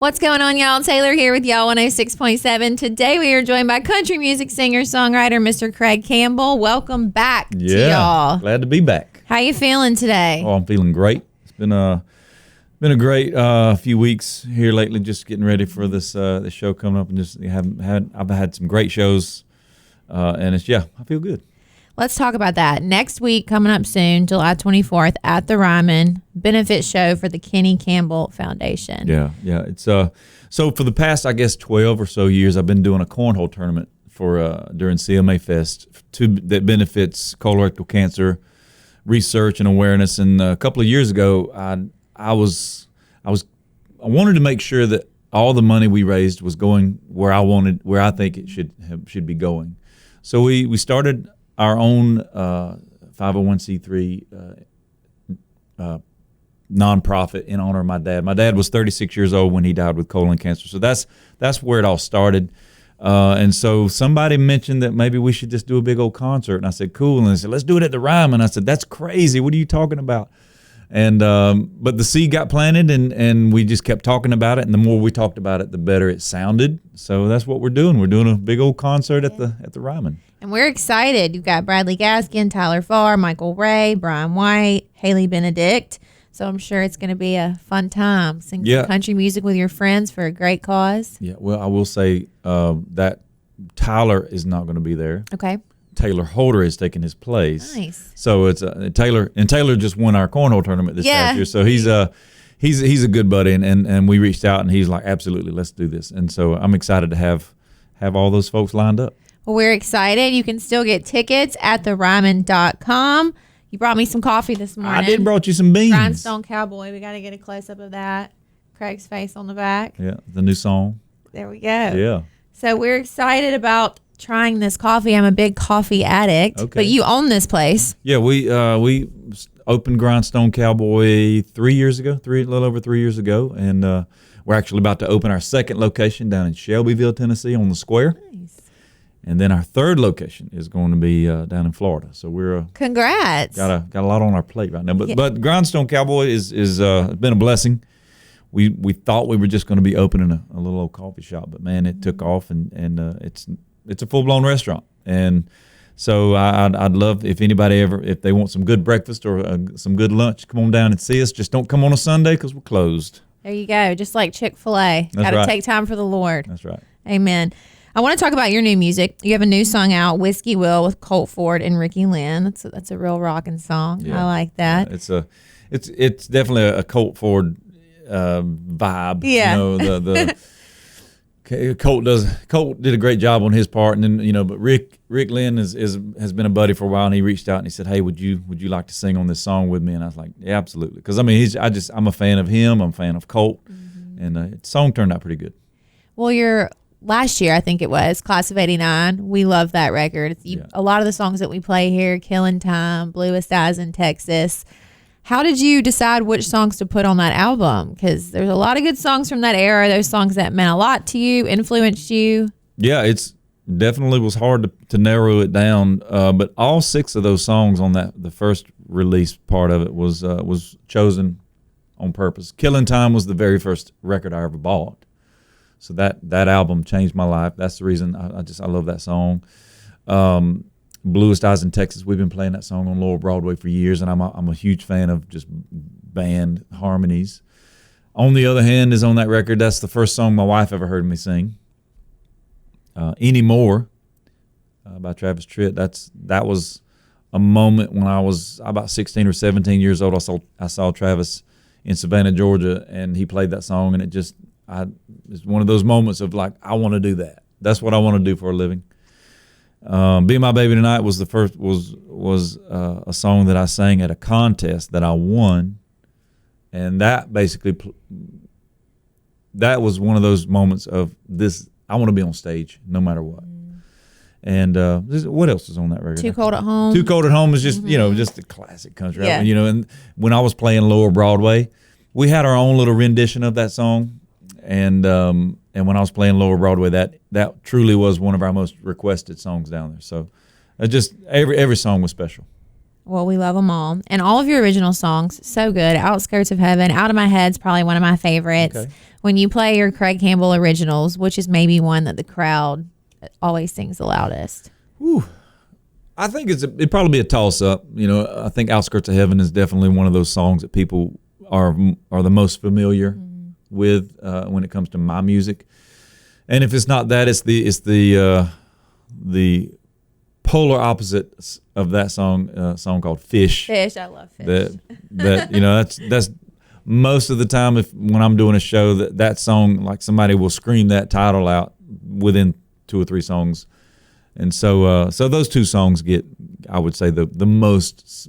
What's going on, y'all? Taylor here with y'all 106.7. Today we are joined by country music singer-songwriter Mr. Craig Campbell. Welcome back to y'all. Glad to be back. How you feeling today? Oh, I'm feeling great. It's been a great few weeks here lately, just getting ready for this show coming up, and just I've had some great shows, and I feel good. Let's talk about that. Next week, coming up soon, July 24th, at the Ryman, benefit show for the Kenny Campbell Foundation. Yeah. It's so for the past, I guess, 12 or so years, I've been doing a cornhole tournament for during CMA Fest that benefits colorectal cancer research and awareness. And a couple of years ago, I wanted to make sure that all the money we raised was going where I think it should be going. So we started our own 501c3 nonprofit in honor of my dad. My dad was 36 years old when he died with colon cancer. So that's where it all started. And so somebody mentioned that maybe we should just do a big old concert. And I said, cool. And they said, let's do it at the Ryman. I said, that's crazy. What are you talking about? And but the seed got planted, and we just kept talking about it. And the more we talked about it, the better it sounded. So that's what we're doing. We're doing a big old concert at the Ryman. And we're excited. You've got Bradley Gaskin, Tyler Farr, Michael Ray, Brian White, Haley Benedict. So I'm sure it's going to be a fun time. Sing some country music with your friends for a great cause. Yeah, well, I will say that Tyler is not going to be there. Okay. Taylor Holder is taking his place. Nice. So it's Taylor, and Taylor just won our cornhole tournament this past year. So he's a good buddy, and we reached out, and he's like, absolutely, let's do this. And so I'm excited to have all those folks lined up. Well, we're excited. You can still get tickets at theryman.com. You brought me some coffee this morning. I did brought you some beans. Grindstone Cowboy. We got to get a close-up of that. Craig's face on the back. Yeah, the new song. There we go. Yeah. So we're excited about trying this coffee. I'm a big coffee addict. Okay. But you own this place. Yeah, we opened Grindstone Cowboy a little over 3 years ago, and we're actually about to open our second location down in Shelbyville, Tennessee, on the square. Nice. And then our third location is going to be down in Florida. So we're congrats. Got a lot on our plate right now. But Grindstone Cowboy is been a blessing. We thought we were just going to be opening a little old coffee shop, but man, it took off, and it's a full blown restaurant. And so I'd love if anybody if they want some good breakfast or some good lunch, come on down and see us. Just don't come on a Sunday because we're closed. There you go. Just like Chick-fil-A. Got to take time for the Lord. That's right. Amen. I want to talk about your new music. You have a new song out, Whiskey Will, with Colt Ford and Ricky Lynn. That's a real rocking song. Yeah. I like that. Yeah, it's definitely a Colt Ford vibe. Yeah. Colt did a great job on his part, and then but Rick Lynn has been a buddy for a while, and he reached out and he said, hey, would you like to sing on this song with me? And I was like, yeah, absolutely, because I mean I'm a fan of him, I'm a fan of Colt, and the song turned out pretty good. Well, last year, I think it was, Class of 89. We love that record. A lot of the songs that we play here, Killin Time, Bluest Eyes in Texas. How did you decide which songs to put on that album? Because there's a lot of good songs from that era, those songs that meant a lot to you, influenced you. Yeah, it's definitely was hard to narrow it down, but all 6 of those songs on the first release part of it was chosen on purpose. Killin Time was the very first record I ever bought. So that album changed my life. That's the reason I love that song. Bluest Eyes in Texas, we've been playing that song on Lower Broadway for years, and I'm a huge fan of just band harmonies. On the Other Hand is on that record. That's the first song my wife ever heard me sing. Anymore by Travis Tritt. That was a moment when I was about 16 or 17 years old. I saw Travis in Savannah, Georgia, and he played that song, and it's one of those moments of like, I want to do that. That's what I want to do for a living. Be My Baby Tonight was a song that I sang at a contest that I won, and that basically that was one of those moments of this. I want to be on stage no matter what. And what else is on that record? Too Cold at Home. Too Cold at Home is just just a classic country album. And when I was playing Lower Broadway, we had our own little rendition of that song. And when I was playing Lower Broadway, that truly was one of our most requested songs down there. So just every song was special. Well, we love them all. And all of your original songs, so good. Outskirts of Heaven, Out of My Head's probably one of my favorites. Okay. When you play your Craig Campbell originals, which is maybe one that the crowd always sings the loudest? Whew. I think it'd probably be a toss-up. You know, I think Outskirts of Heaven is definitely one of those songs that people are the most familiar with when it comes to my music. And if it's not that, it's the polar opposite of that song called Fish. Fish, I love Fish. That you know, that's most of the time when I'm doing a show that song, like somebody will scream that title out within 2 or 3 songs. And so those 2 songs get, I would say, the most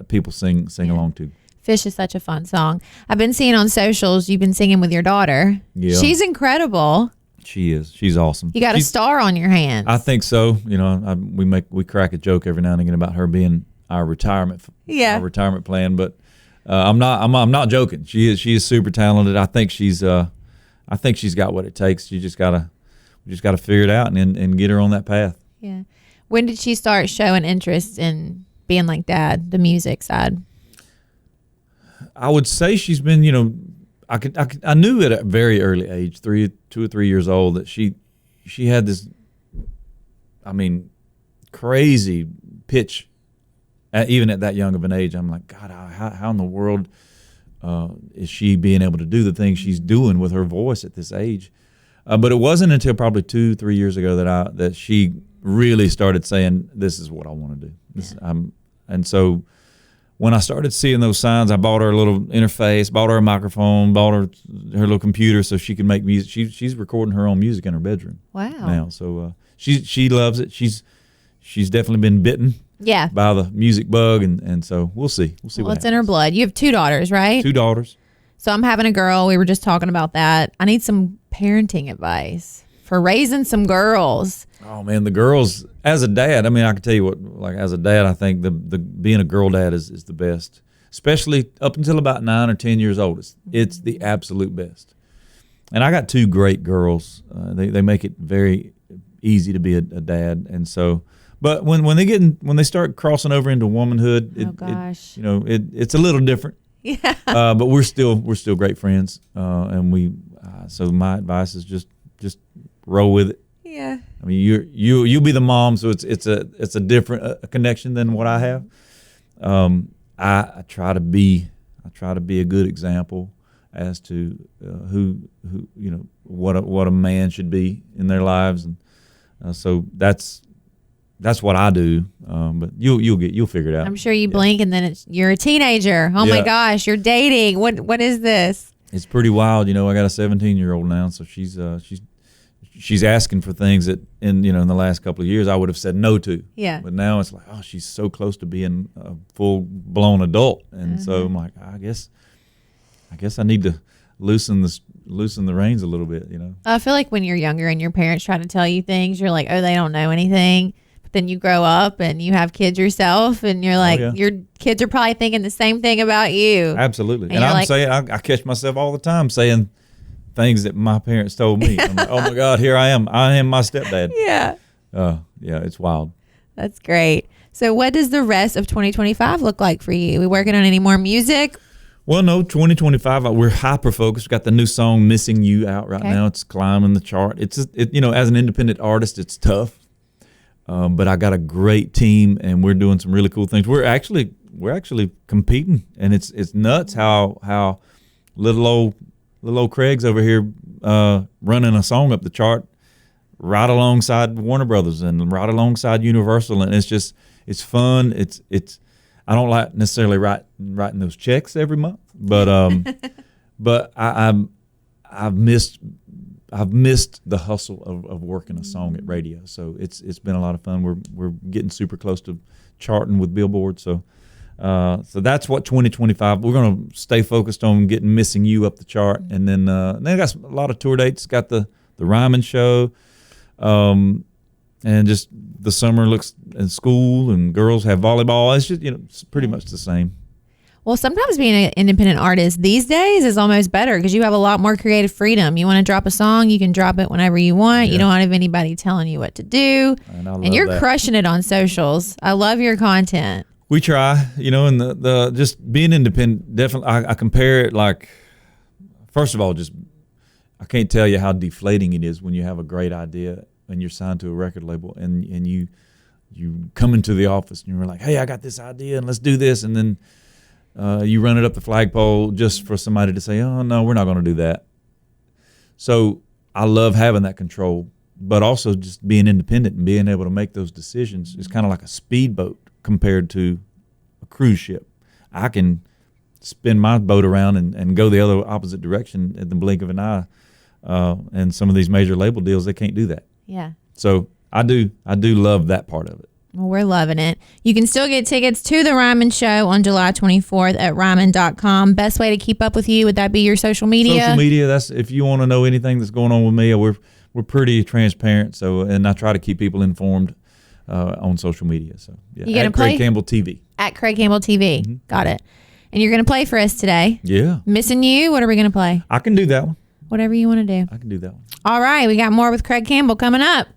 people sing along to. Fish is such a fun song. I've been seeing on socials you've been singing with your daughter. Yeah. She's incredible. She is. She's awesome. You got a star on your hands. I think so. You know, we crack a joke every now and again about her being our retirement plan, but I'm not joking. She is super talented. I think she's got what it takes. We just gotta figure it out and get her on that path. Yeah. When did she start showing interest in being like Dad, the music side? I would say she's been, you know, I knew at a very early age, 2 or 3 years old, that she had this, I mean, crazy pitch, even at that young of an age. I'm like, God, how in the world is she being able to do the things she's doing with her voice at this age? But it wasn't until probably 2-3 years ago that she really started saying, "This is what I want to do." And so when I started seeing those signs, I bought her a little interface, bought her a microphone, bought her little computer so she could make music. She's recording her own music in her bedroom. Wow. Now, so she loves it. She's definitely been bitten. Yeah. By the music bug, and so we'll see. Well, it's in her blood. You have 2 daughters, right? 2 daughters. So I'm having a girl. We were just talking about that. I need some parenting advice for raising some girls. Oh man, the girls, as a dad, I mean, I can tell you what, like as a dad, I think the being a girl dad is the best, especially up until about 9 or 10 years old. It's the absolute best. And I got 2 great girls. They make it very easy to be a dad. And so, but when they start crossing over into womanhood, it's a little different. Yeah. But we're still great friends. And so my advice is just roll with it. Yeah. I mean, you'll be the mom, so it's a different connection than what I have. I try to be a good example as to who you know what a man should be in their lives, and so that's what I do. But you'll figure it out. I'm sure you blink and then you're a teenager. Oh my gosh, you're dating. What is this? It's pretty wild. You know, I got a 17-year-old now, so she's asking for things that in the last couple of years I would have said no to. Yeah. But now it's like, oh, she's so close to being a full-blown adult, and so I'm like, I guess I need to loosen the reins a little bit. I feel like when you're younger and your parents try to tell you things, you're like, oh, they don't know anything. But then you grow up and you have kids yourself, and you're like, your kids are probably thinking the same thing about you. Absolutely. And I'm saying, I catch myself all the time saying things that my parents told me. I'm like, oh my God, here I am my stepdad. Yeah. Yeah, it's wild. That's great. So what does the rest of 2025 look like for you? We working on any more music? Well, no, 2025, we're hyper focused. Got the new song Missing You out right now. It's climbing the chart. As an independent artist, it's tough. But I got a great team, and we're doing some really cool things. We're actually competing, and it's nuts how little old Craig's over here running a song up the chart right alongside Warner Brothers and right alongside Universal, and it's fun. It's I don't like necessarily writing those checks every month, but but I've missed the hustle of working a song at radio. So it's been a lot of fun. We're getting super close to charting with Billboard. So that's what 2025. We're gonna stay focused on getting Missing You up the chart, and then I got a lot of tour dates. Got the Ryman show, and just the summer looks in school, and girls have volleyball. It's just it's pretty much the same. Well, sometimes being an independent artist these days is almost better because you have a lot more creative freedom. You want to drop a song, you can drop it whenever you want. Yeah. You don't have anybody telling you what to do. And you're crushing it on socials. I love your content. We try, and the just being independent. Definitely, I compare it like, first of all, just I can't tell you how deflating it is when you have a great idea and you're signed to a record label and you come into the office and you're like, hey, I got this idea and let's do this, and then you run it up the flagpole just for somebody to say, oh no, we're not going to do that. So I love having that control, but also just being independent and being able to make those decisions is kind of like a speedboat compared to a cruise ship. I can spin my boat around and go the other opposite direction at the blink of an eye. And some of these major label deals, they can't do that. Yeah. So I do love that part of it. Well, we're loving it. You can still get tickets to the Ryman Show on July 24th at ryman.com. Best way to keep up with you, would that be your social media? Social media, that's if you want to know anything that's going on with me, we're pretty transparent. So, and I try to keep people informed on social media. So, yeah. You gonna play? Craig Campbell TV. At Craig Campbell TV. Mm-hmm. Got it. And you're going to play for us today. Yeah. Missing You. What are we going to play? I can do that one. Whatever you want to do. I can do that one. All right. We got more with Craig Campbell coming up.